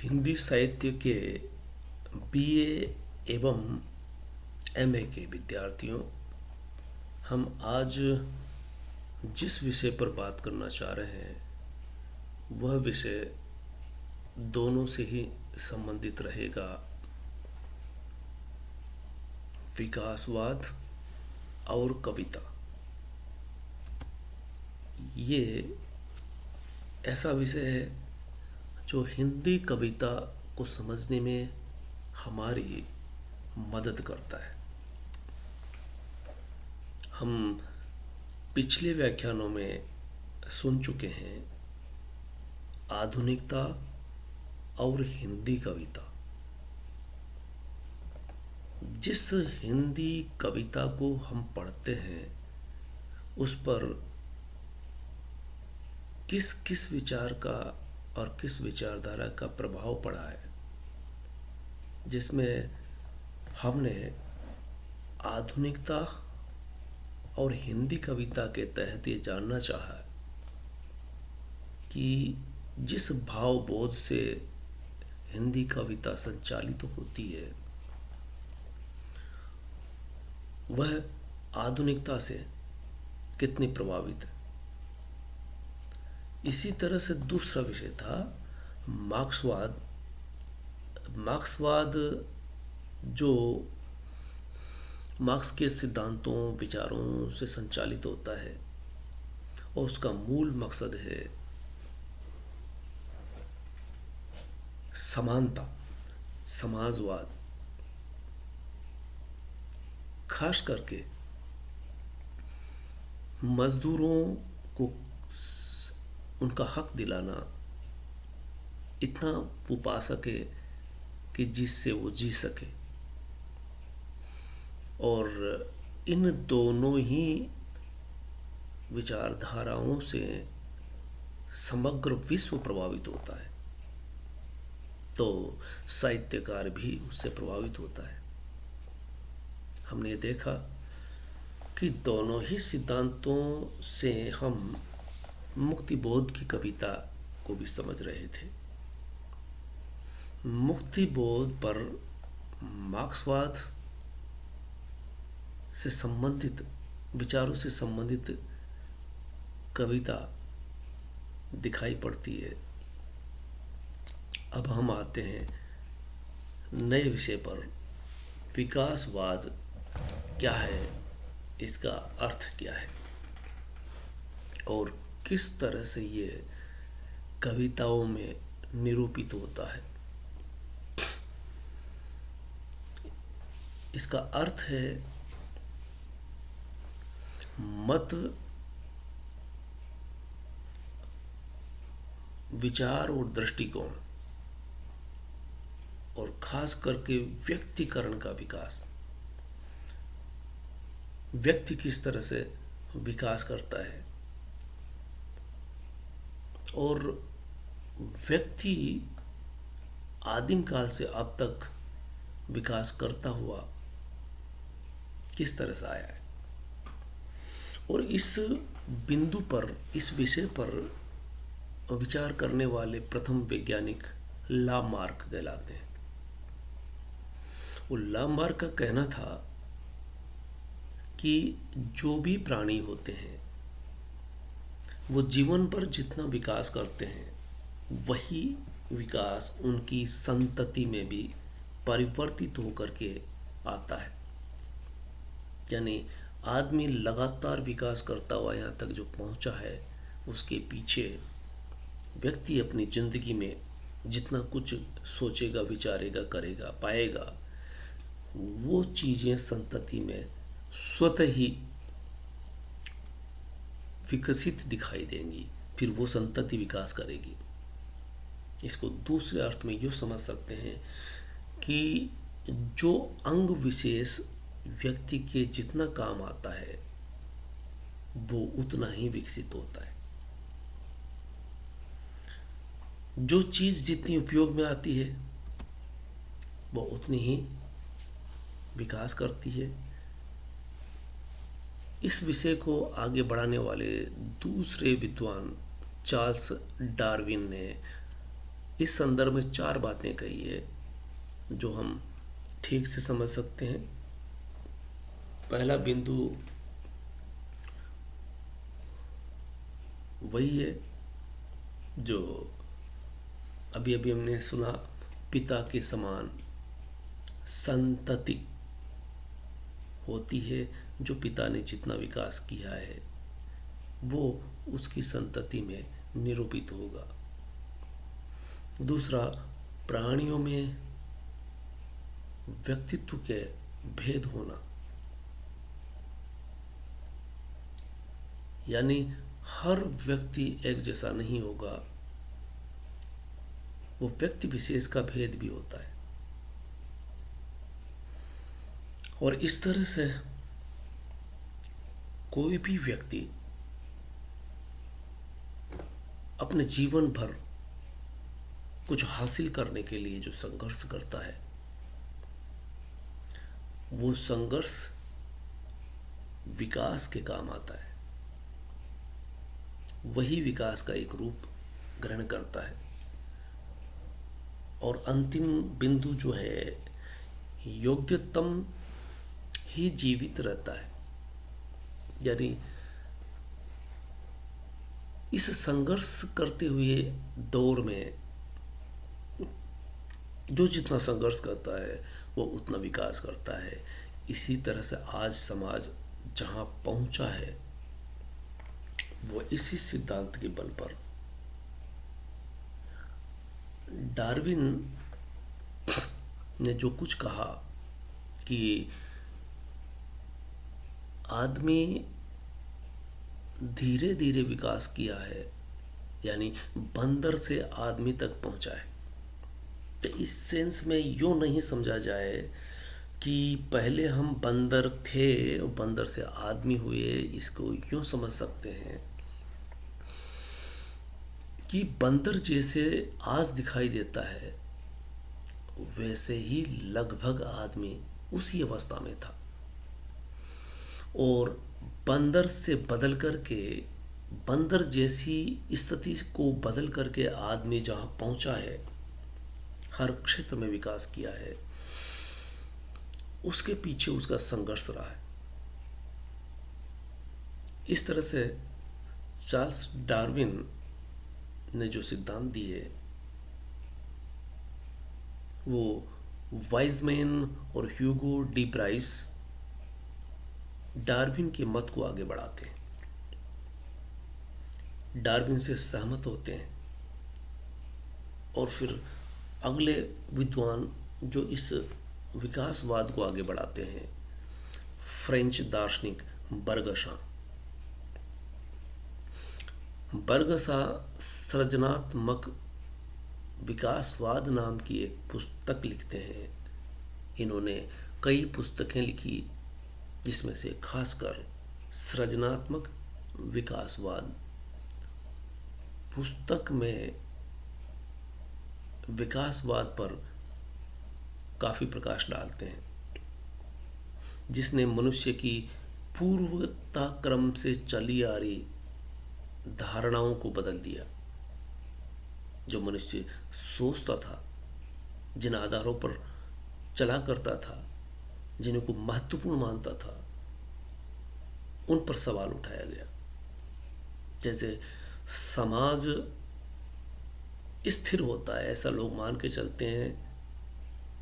हिंदी साहित्य के बीए एवं एमए के विद्यार्थियों, हम आज जिस विषय पर बात करना चाह रहे हैं वह विषय दोनों से ही संबंधित रहेगा। विकासवाद और कविता। ये ऐसा विषय है जो हिंदी कविता को समझने में हमारी मदद करता है। हम पिछले व्याख्यानों में सुन चुके हैं आधुनिकता और हिंदी कविता। जिस हिंदी कविता को हम पढ़ते हैं उस पर किस किस विचार का और किस विचारधारा का प्रभाव पड़ा है, जिसमें हमने आधुनिकता और हिंदी कविता के तहत ये जानना चाहा कि जिस भावबोध से हिंदी कविता संचालित होती है वह आधुनिकता से कितनी प्रभावित है। इसी तरह से दूसरा विषय था मार्क्सवाद। मार्क्सवाद जो मार्क्स के सिद्धांतों विचारों से संचालित होता है और उसका मूल मकसद है समानता, समाजवाद। खास करके मजदूरों को उनका हक दिलाना, इतना वो पा सके कि जिससे वो जी सके। और इन दोनों ही विचारधाराओं से समग्र विश्व प्रभावित होता है, तो साहित्यकार भी उससे प्रभावित होता है। हमने देखा कि दोनों ही सिद्धांतों से हम मुक्तिबोध की कविता को भी समझ रहे थे। मुक्तिबोध पर मार्क्सवाद से संबंधित विचारों से संबंधित कविता दिखाई पड़ती है। अब हम आते हैं नए विषय पर। विकासवाद क्या है, इसका अर्थ क्या है और किस तरह से ये कविताओं में निरूपित होता है। इसका अर्थ है मत, विचार और दृष्टिकोण, और खास करके व्यक्तिकरण का विकास। व्यक्ति किस तरह से विकास करता है और व्यक्ति आदिम काल से अब तक विकास करता हुआ किस तरह से आया है। और इस बिंदु पर, इस विषय पर विचार करने वाले प्रथम वैज्ञानिक लामार्क कहलाते हैं। वो लामार्क का कहना था कि जो भी प्राणी होते हैं वो जीवन पर जितना विकास करते हैं वही विकास उनकी संतति में भी परिवर्तित होकर के आता है। यानी आदमी लगातार विकास करता हुआ यहाँ तक जो पहुँचा है, उसके पीछे व्यक्ति अपनी जिंदगी में जितना कुछ सोचेगा, विचारेगा, करेगा, पाएगा, वो चीज़ें संतति में स्वतः ही विकसित दिखाई देंगी, फिर वो संतति विकास करेगी। इसको दूसरे अर्थ में यूँ समझ सकते हैं कि जो अंग विशेष व्यक्ति के जितना काम आता है वो उतना ही विकसित होता है। जो चीज़ जितनी उपयोग में आती है वो उतनी ही विकास करती है। इस विषय को आगे बढ़ाने वाले दूसरे विद्वान चार्ल्स डार्विन ने इस संदर्भ में 4 बातें कही है जो हम ठीक से समझ सकते हैं। पहला बिंदु वही है जो अभी अभी हमने सुना, पिता के समान संतति होती है। जो पिता ने जितना विकास किया है वो उसकी संतति में निरूपित होगा। दूसरा, प्राणियों में व्यक्तित्व के भेद होना, यानी हर व्यक्ति एक जैसा नहीं होगा, वो व्यक्ति विशेष का भेद भी होता है। और इस तरह से कोई भी व्यक्ति अपने जीवन भर कुछ हासिल करने के लिए जो संघर्ष करता है, वो संघर्ष विकास के काम आता है। वही विकास का एक रूप ग्रहण करता है। और अंतिम बिंदु जो है, योग्यतम ही जीवित रहता है। यानी इस संघर्ष करते हुए दौर में जो जितना संघर्ष करता है वो उतना विकास करता है। इसी तरह से आज समाज जहाँ पहुँचा है वो इसी सिद्धांत के बल पर। डार्विन ने जो कुछ कहा कि आदमी धीरे धीरे विकास किया है, यानी बंदर से आदमी तक पहुंचा है, तो इस सेंस में यूँ नहीं समझा जाए कि पहले हम बंदर थे और बंदर से आदमी हुए। इसको यूँ समझ सकते हैं कि बंदर जैसे आज दिखाई देता है वैसे ही लगभग आदमी उसी अवस्था में था, और बंदर से बदल करके, बंदर जैसी स्थिति को बदल करके आदमी जहाँ पहुँचा है, हर क्षेत्र में विकास किया है, उसके पीछे उसका संघर्ष रहा है। इस तरह से चार्ल्स डार्विन ने जो सिद्धांत दिए वो वाइजमैन और ह्यूगो डी ब्राइस डार्विन के मत को आगे बढ़ाते हैं, डार्विन से सहमत होते हैं, और फिर अगले विद्वान जो इस विकासवाद को आगे बढ़ाते हैं, फ्रेंच दार्शनिक बर्गसा सृजनात्मक विकासवाद नाम की एक पुस्तक लिखते हैं। इन्होंने कई पुस्तकें लिखी, जिसमें से खासकर सृजनात्मक विकासवाद पुस्तक में विकासवाद पर काफ़ी प्रकाश डालते हैं, जिसने मनुष्य की पूर्वता क्रम से चली आ रही धारणाओं को बदल दिया। जो मनुष्य सोचता था, जिन आधारों पर चला करता था, जिन्हें को महत्वपूर्ण मानता था, उन पर सवाल उठाया गया। जैसे समाज स्थिर होता है ऐसा लोग मान के चलते हैं,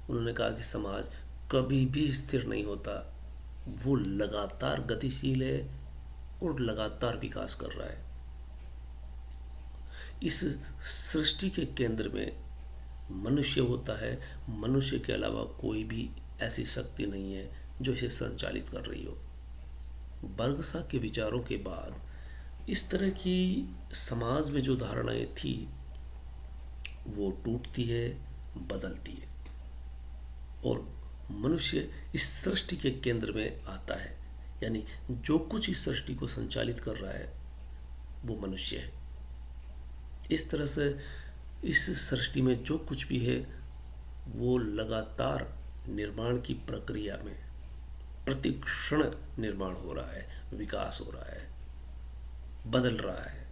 उन्होंने कहा कि समाज कभी भी स्थिर नहीं होता, वो लगातार गतिशील है और लगातार विकास कर रहा है। इस सृष्टि के केंद्र में मनुष्य होता है, मनुष्य के अलावा कोई भी ऐसी शक्ति नहीं है जो इसे संचालित कर रही हो। बर्गसा के विचारों के बाद इस तरह की समाज में जो धारणाएं थी वो टूटती है, बदलती है, और मनुष्य इस सृष्टि के केंद्र में आता है। यानी जो कुछ इस सृष्टि को संचालित कर रहा है वो मनुष्य है। इस तरह से इस सृष्टि में जो कुछ भी है वो लगातार निर्माण की प्रक्रिया में प्रतिक्षण निर्माण हो रहा है, विकास हो रहा है, बदल रहा है।